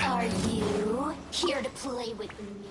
Are you here to play with me?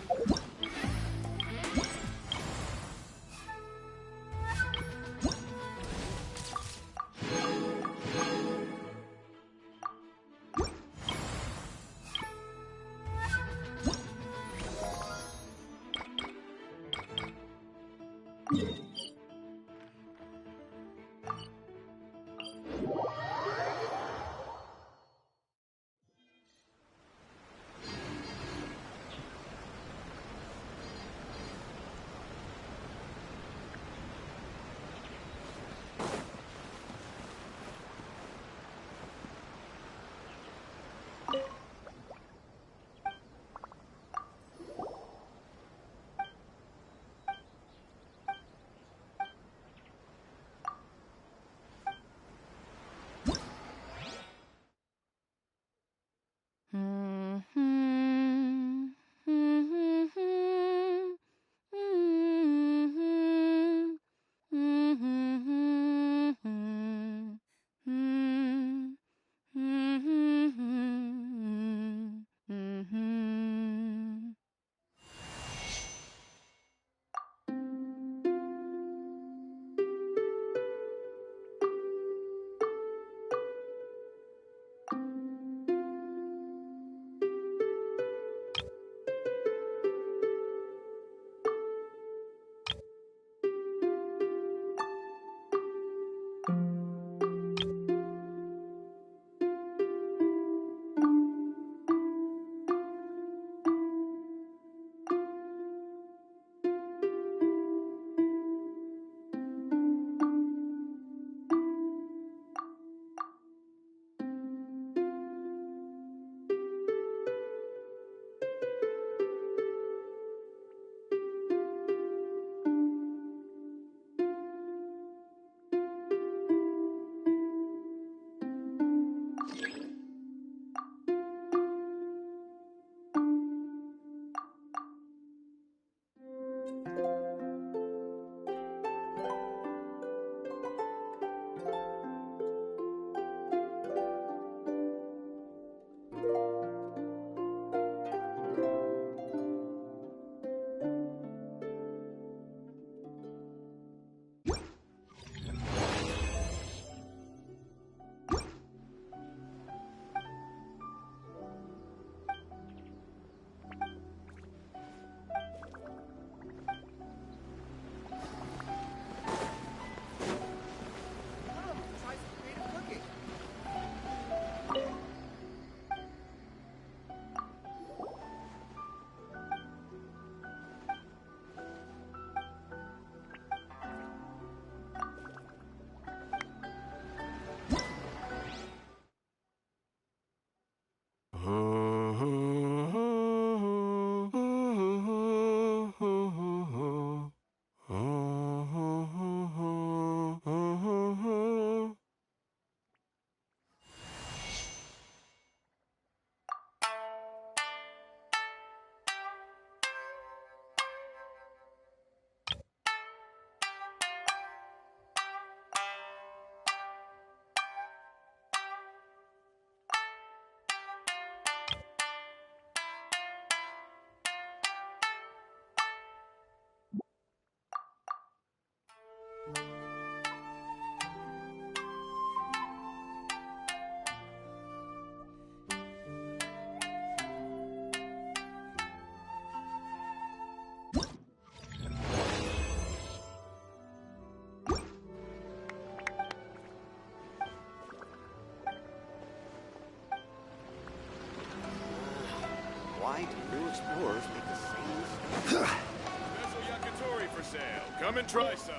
Why do new explorers make the same mistake? Special yakitori for sale. Come and try some.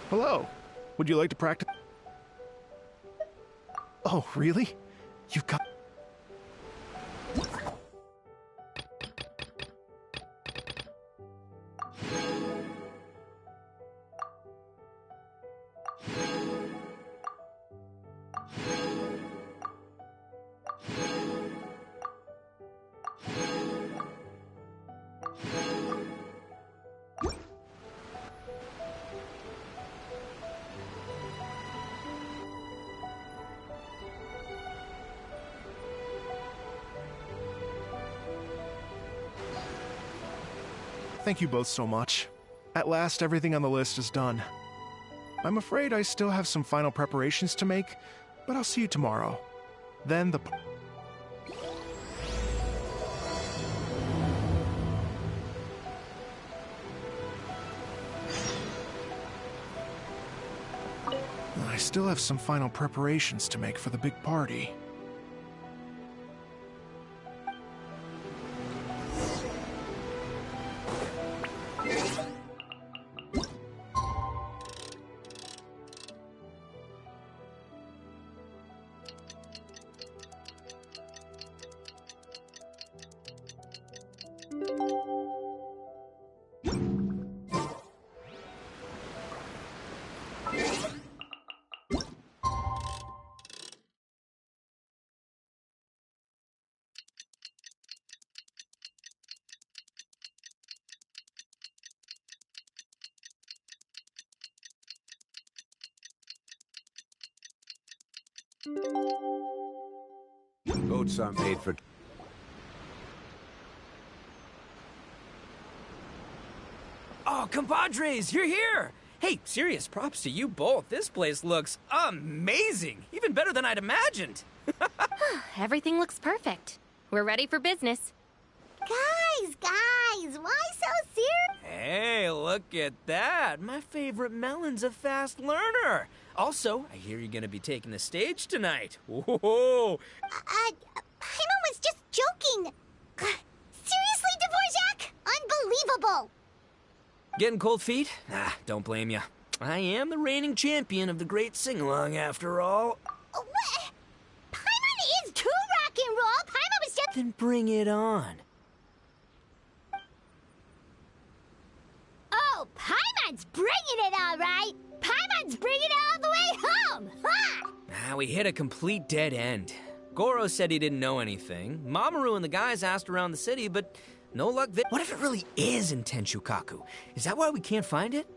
Hello. Would you like to practice? Oh, really? You've got... Thank you both so much. At last, everything on the list is done. I'm afraid I still have some final preparations to make, but I'll see you tomorrow. Then the... I still have some final preparations to make for the big party. Boats are made for... Oh, compadres, you're here! Hey, serious props to you both. This place looks amazing. Even better than I'd imagined. Everything looks perfect. We're ready for business. Guys, why so serious? Hey, look at that. My favorite melon's a fast learner. Also, I hear you're gonna be taking the stage tonight. Whoa! Paimon was just joking. Seriously, Dvorak? Unbelievable. Getting cold feet? Nah, don't blame ya. I am the reigning champion of the great sing-along after all. What? Paimon is too rock and roll. Paimon was just... Then bring it on. Oh, Paimon's bringing it all right. Paimon's bringing it all the way home. Ha! We hit a complete dead end. Goro said he didn't know anything. Mamoru and the guys asked around the city, but no luck there. What if it really is in Tenshukaku? Is that why we can't find it?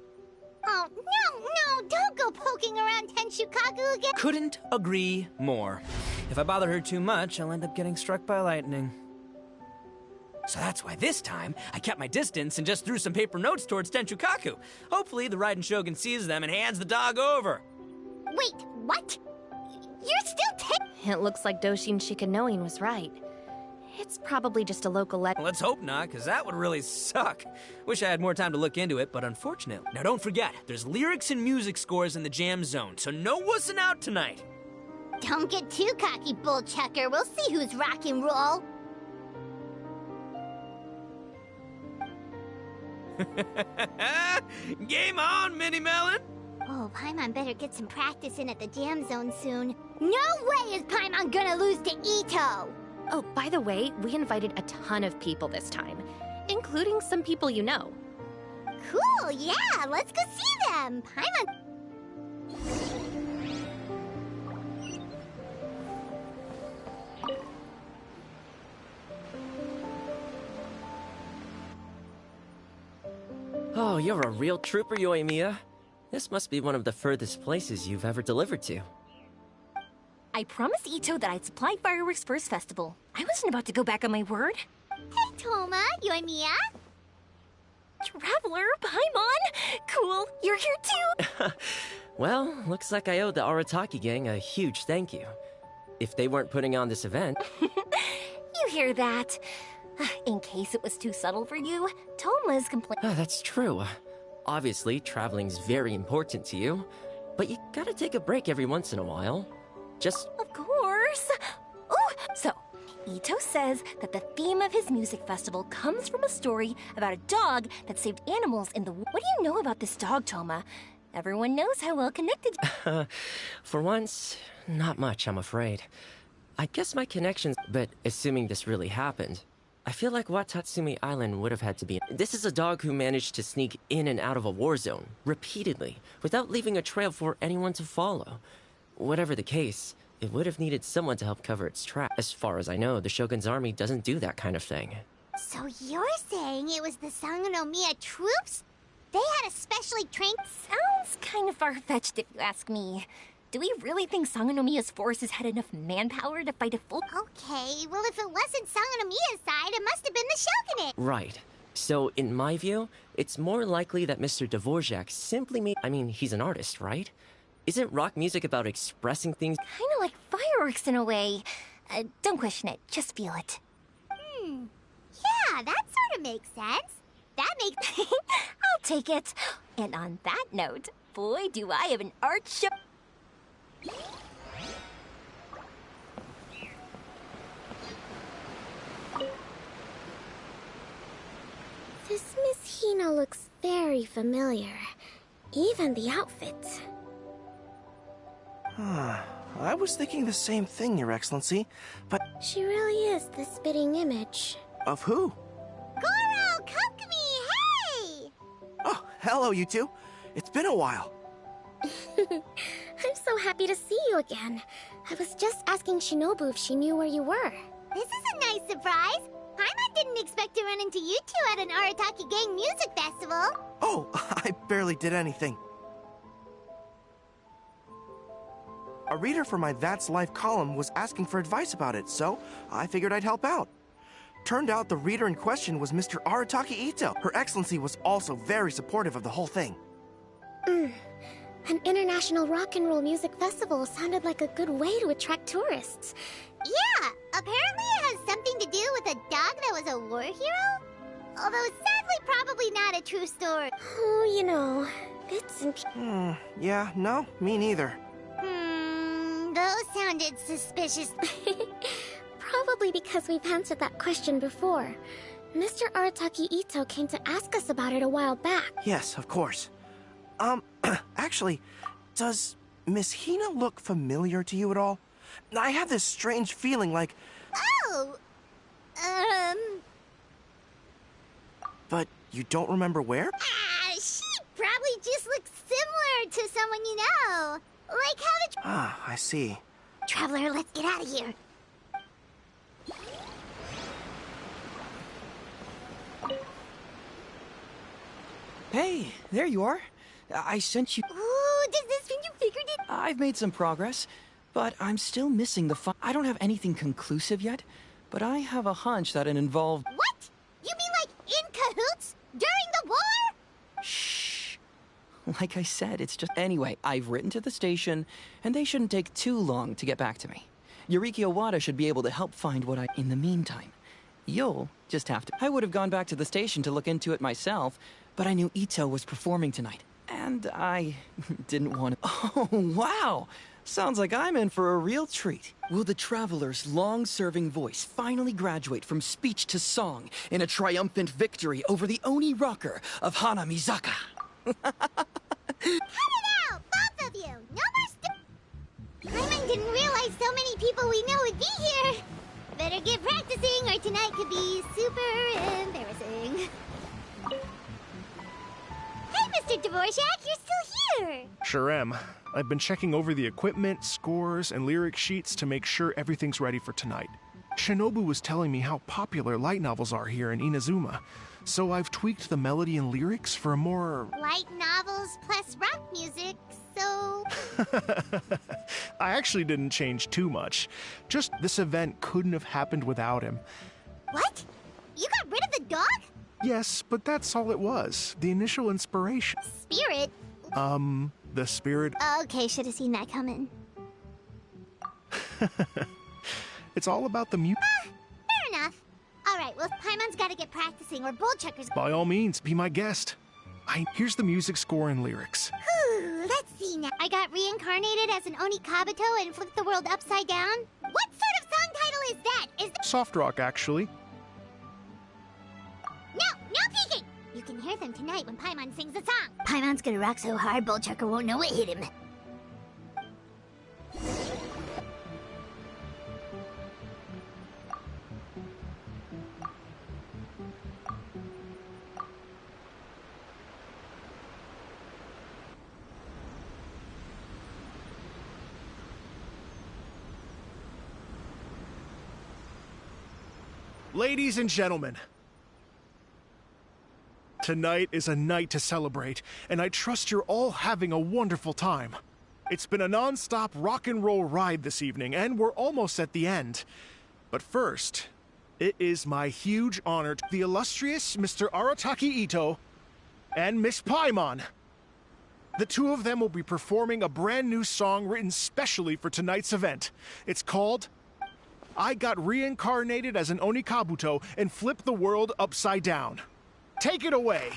Oh, no, don't go poking around Tenshukaku again. Couldn't agree more. If I bother her too much, I'll end up getting struck by lightning. So that's why this time, I kept my distance and just threw some paper notes towards Tenshukaku. Hopefully the Raiden Shogun sees them and hands the dog over. Wait, what? You're still It looks like Doshin Shikanoin was right. It's probably just a local legend. Let's hope not, because that would really suck. Wish I had more time to look into it, but unfortunately. Now don't forget, there's lyrics and music scores in the jam zone, so no wussing out tonight. Don't get too cocky, bullchucker. We'll see who's rock and roll. Game on, Mini Melon! Oh, Paimon better get some practice in at the jam zone soon. No way is Paimon gonna lose to Ito! Oh, by the way, we invited a ton of people this time, including some people you know. Cool, yeah, let's go see them. Paimon... Oh, you're a real trooper, Yoimiya. This must be one of the furthest places you've ever delivered to. I promised Ito that I'd supply fireworks for his festival. I wasn't about to go back on my word. Hey, Toma, Yoimiya. Traveler, Paimon! Cool, you're here too! Well, looks like I owe the Arataki gang a huge thank you. If they weren't putting on this event... You hear that? In case it was too subtle for you, Toma's complaining. That's true. Obviously, traveling's very important to you, but you gotta take a break every once in a while. Just... Of course! Oh, so, Ito says that the theme of his music festival comes from a story about a dog that saved animals in the... What do you know about this dog, Toma? Everyone knows how well connected. For once, not much, I'm afraid. I guess my connections, but assuming this really happened, I feel like Watatsumi Island would have had to be. This is a dog who managed to sneak in and out of a war zone, repeatedly, without leaving a trail for anyone to follow. Whatever the case, it would have needed someone to help cover its tracks. As far as I know, the Shogun's army doesn't do that kind of thing. So you're saying it was the Sangonomiya troops? They had a specially trained... Sounds kind of far-fetched if you ask me. Do we really think Sangonomiya's forces had enough manpower to fight a full... Okay, well if it wasn't Sangonomiya's side, it must have been the Shogunate. Right. So, in my view, it's more likely that Mr. Dvorak simply made... I mean, he's an artist, right? Isn't rock music about expressing things? Kind of like fireworks in a way. Don't question it, just feel it. Yeah, that sort of makes sense. That makes... I'll take it. And on that note, boy, do I have an art show... This Miss Hina looks very familiar. Even the outfit. I was thinking the same thing, Your Excellency, but... She really is the spitting image. Of who? Goro, Kokumi, hey! Oh, hello, you two. It's been a while. I'm so happy to see you again. I was just asking Shinobu if she knew where you were. This is a nice surprise. Paimon didn't expect to run into you two at an Arataki Gang music festival. Oh, I barely did anything. A reader for my That's Life column was asking for advice about it, so I figured I'd help out. Turned out the reader in question was Mr. Arataki Ito. Her Excellency was also very supportive of the whole thing. An international rock and roll music festival sounded like a good way to attract tourists. Yeah, apparently it has something to do with a dog that was a war hero? Although sadly probably not a true story. Oh, you know, bits and... Yeah, no, me neither. Those sounded suspicious. Probably because we've answered that question before. Mr. Arataki Ito came to ask us about it a while back. Yes, of course. Actually, does Miss Hina look familiar to you at all? I have this strange feeling like... Oh! But you don't remember where? She probably just looks similar to someone you know. Like how the... I see. Traveler, let's get out of here. Hey, there you are. I sent you... Ooh, does this mean you figured it? I've made some progress, but I'm still missing the I don't have anything conclusive yet, but I have a hunch that it involved... What? You mean like in cahoots? During the war? Shh. Like I said, it's just... Anyway, I've written to the station, and they shouldn't take too long to get back to me. Yuriki Owada should be able to help find what I... In the meantime, you'll just have to... I would have gone back to the station to look into it myself, but I knew Ito was performing tonight. And I didn't want to... Oh, wow! Sounds like I'm in for a real treat. Will the Traveler's long-serving voice finally graduate from speech to song in a triumphant victory over the Oni rocker of Hanamizaka? Cut it out, both of you! No more Paimon didn't realize so many people we know would be here. Better get practicing or tonight could be super embarrassing. Hey, Mr. Dvorak, you're still here! Sure am. I've been checking over the equipment, scores, and lyric sheets to make sure everything's ready for tonight. Shinobu was telling me how popular light novels are here in Inazuma, so I've tweaked the melody and lyrics for a more... Light novels plus rock music, so... I actually didn't change too much. Just this event couldn't have happened without him. What? You got rid of the dog? Yes, but that's all it was. The initial inspiration. Spirit? The spirit... Okay, should have seen that coming. It's all about the music. Fair enough. Alright, well, Paimon's gotta get practicing, or Bull Chucker's... By all means, be my guest. Here's the music score and lyrics. Whew, let's see now. I got reincarnated as an Oni Kabuto and flipped the world upside down? What sort of song title is that? Soft rock, actually. No peeking! You can hear them tonight when Paimon sings a song. Paimon's gonna rock so hard, Bullchucker won't know what hit him. Ladies and gentlemen, tonight is a night to celebrate, and I trust you're all having a wonderful time. It's been a non-stop rock and roll ride this evening, and we're almost at the end. But first, it is my huge honor to the illustrious Mr. Arataki Ito and Miss Paimon. The two of them will be performing a brand new song written specially for tonight's event. It's called I Got Reincarnated as an Onikabuto and Flipped the World Upside Down. Take it away.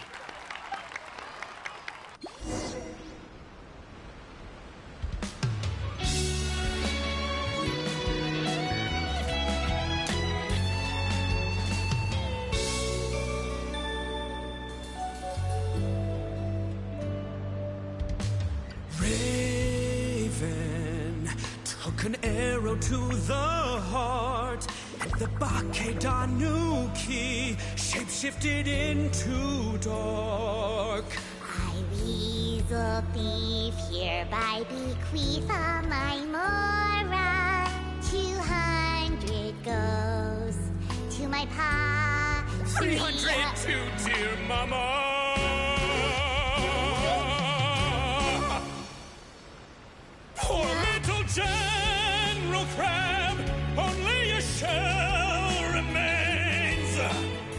Raven took an arrow to the heart, and the Bakedanuki shapeshifted into dark. I, weasel thief, hereby bequeath all my mora. 200 goes to my pa. 300 to dear mama. Poor little General Crab, only a shell remains.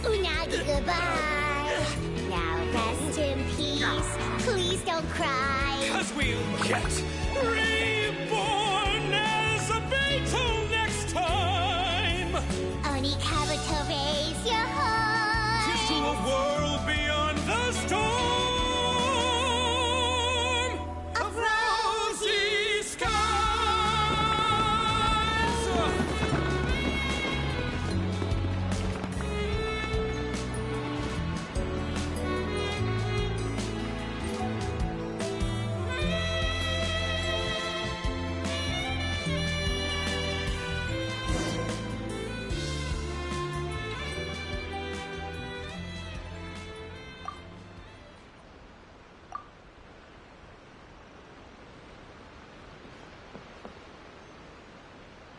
Unagi, goodbye. Now rest in peace. Please don't cry. 'Cause we'll get reborn as a beetle next time. Onikabuto, raise your heart. To a world beyond the storm of rosy skies.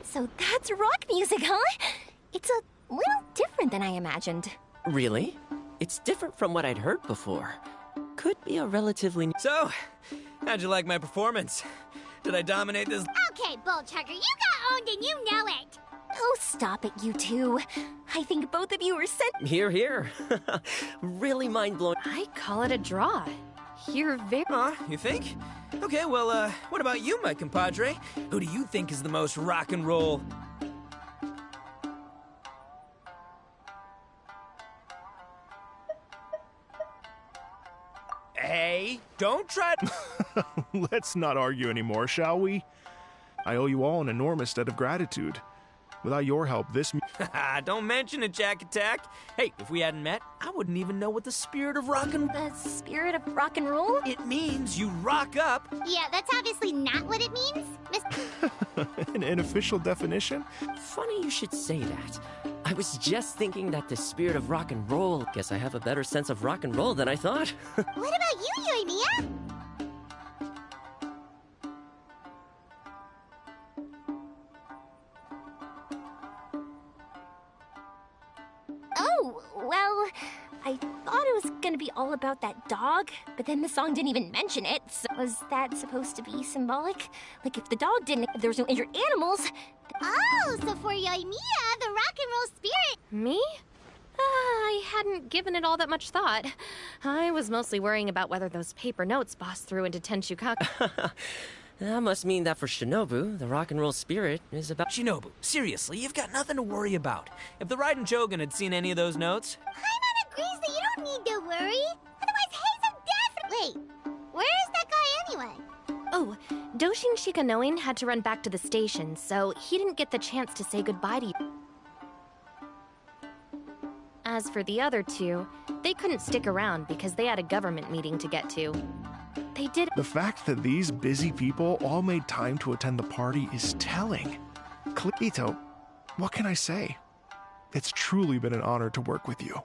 So that's rock music, huh? It's a little different than I imagined. Really? It's different from what I'd heard before. Could be a relatively... So, how'd you like my performance? Did I dominate this? Okay, Bullchucker, you got owned and you know it. Oh, stop it, you two. I think both of you are sent. Here, here. Really mind-blowing. I call it a draw. You're very... You think? Okay, well, what about you, my compadre? Who do you think is the most rock and roll? Hey, don't try to... Let's not argue anymore, shall we? I owe you all an enormous debt of gratitude. Without your help, this... Don't mention it, Jack Attack. Hey, if we hadn't met, I wouldn't even know what the spirit of rock and... The spirit of rock and roll? It means you rock up. Yeah, that's obviously not what it means, Miss... An official definition? Funny you should say that. I was just thinking that the spirit of rock and roll... Guess I have a better sense of rock and roll than I thought. What about you, Yoimiya? Oh, well, I thought it was gonna be all about that dog, but then the song didn't even mention it. So was that supposed to be symbolic? Like, if the dog didn't, if there was no injured animals... Oh, so for Yoimiya, the rock and roll spirit... Me? I hadn't given it all that much thought. I was mostly worrying about whether those paper notes boss threw into Tenchukaku. That must mean that for Shinobu, the rock and roll spirit is about... Shinobu, seriously, you've got nothing to worry about. If the Raiden Shogun had seen any of those notes... Paimon agrees that you don't need to worry. Otherwise, Heizo definitely... Wait, where is that guy anyway? Oh, Doshin Shikanoin had to run back to the station, so he didn't get the chance to say goodbye to you. As for the other two, they couldn't stick around because they had a government meeting to get to. They did. The fact that these busy people all made time to attend the party is telling. Ito, what can I say? It's truly been an honor to work with you.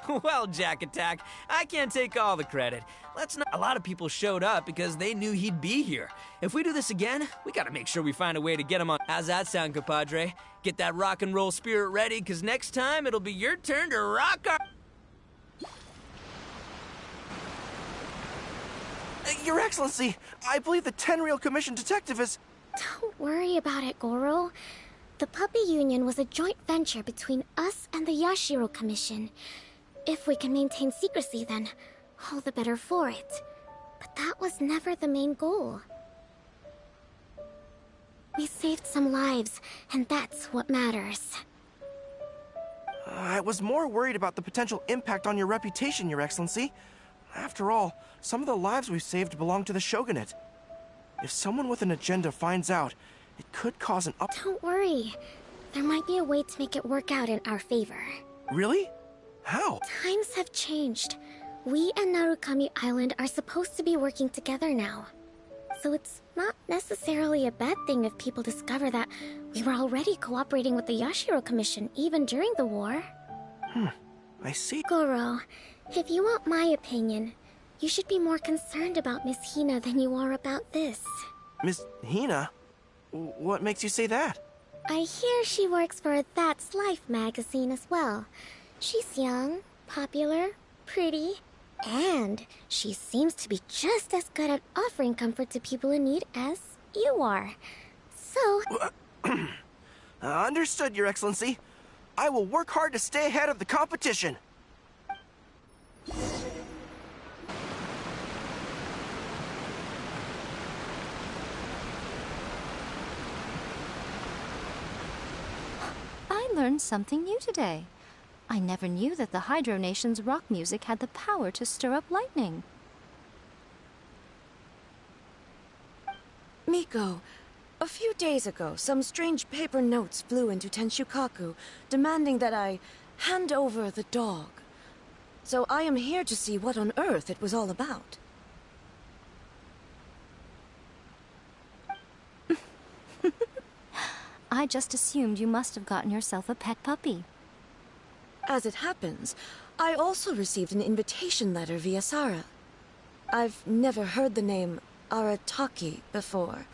Well, Jack Attack, I can't take all the credit. Let's not. A lot of people showed up because they knew he'd be here. If we do this again, we gotta make sure we find a way to get him on. How's that sound, compadre? Get that rock and roll spirit ready, because next time it'll be your turn to rock our... Your Excellency, I believe the Tenryou Commission detective is... Don't worry about it, Goro. The Puppy Union was a joint venture between us and the Yashiro Commission. If we can maintain secrecy, then all the better for it. But that was never the main goal. We saved some lives, and that's what matters. I was more worried about the potential impact on your reputation, Your Excellency. After all, some of the lives we've saved belong to the Shogunate. If someone with an agenda finds out, it could cause an up... Don't worry. There might be a way to make it work out in our favor. Really? How? Times have changed. We and Narukami Island are supposed to be working together now. So it's not necessarily a bad thing if people discover that we were already cooperating with the Yashiro Commission even during the war. I see. Goro, if you want my opinion, you should be more concerned about Miss Hina than you are about this. Miss Hina? What makes you say that? I hear she works for That's Life magazine as well. She's young, popular, pretty, and she seems to be just as good at offering comfort to people in need as you are. So... Understood, Your Excellency. I will work hard to stay ahead of the competition. I learned something new today. I never knew that the Hydro Nation's rock music had the power to stir up lightning. Miko, a few days ago, some strange paper notes flew into Tenshukaku, demanding that I hand over the dog. So I am here to see what on earth it was all about. I just assumed you must have gotten yourself a pet puppy. As it happens, I also received an invitation letter via Sara. I've never heard the name Arataki before,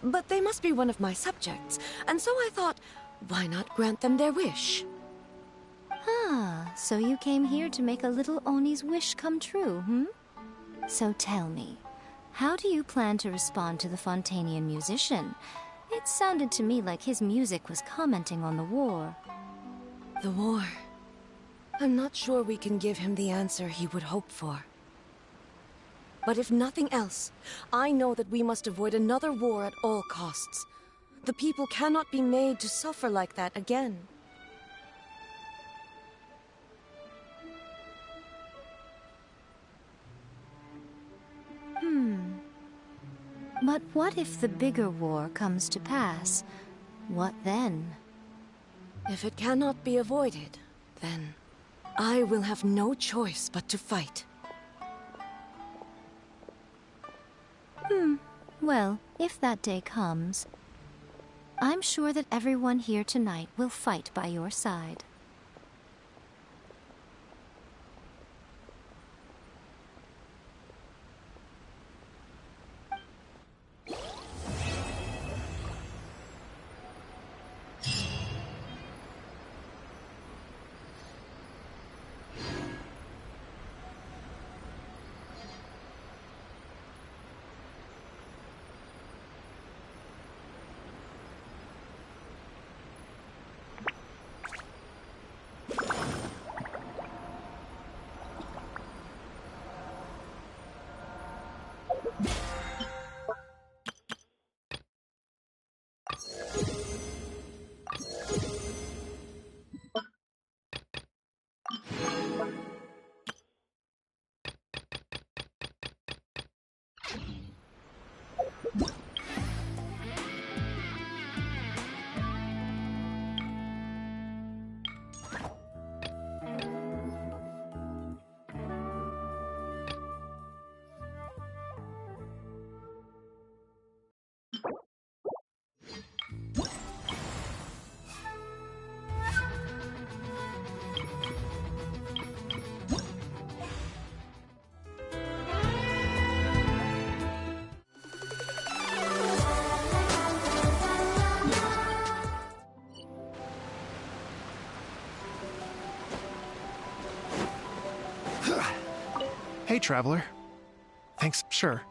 but they must be one of my subjects, and so I thought, why not grant them their wish? Ah, so you came here to make a little Oni's wish come true, hmm? So tell me, how do you plan to respond to the Fontanian musician? It sounded to me like his music was commenting on the war. The war. I'm not sure we can give him the answer he would hope for. But if nothing else, I know that we must avoid another war at all costs. The people cannot be made to suffer like that again. But what if the bigger war comes to pass? What then? If it cannot be avoided, then I will have no choice but to fight. Well, if that day comes, I'm sure that everyone here tonight will fight by your side. Hey, traveler. Thanks, sure.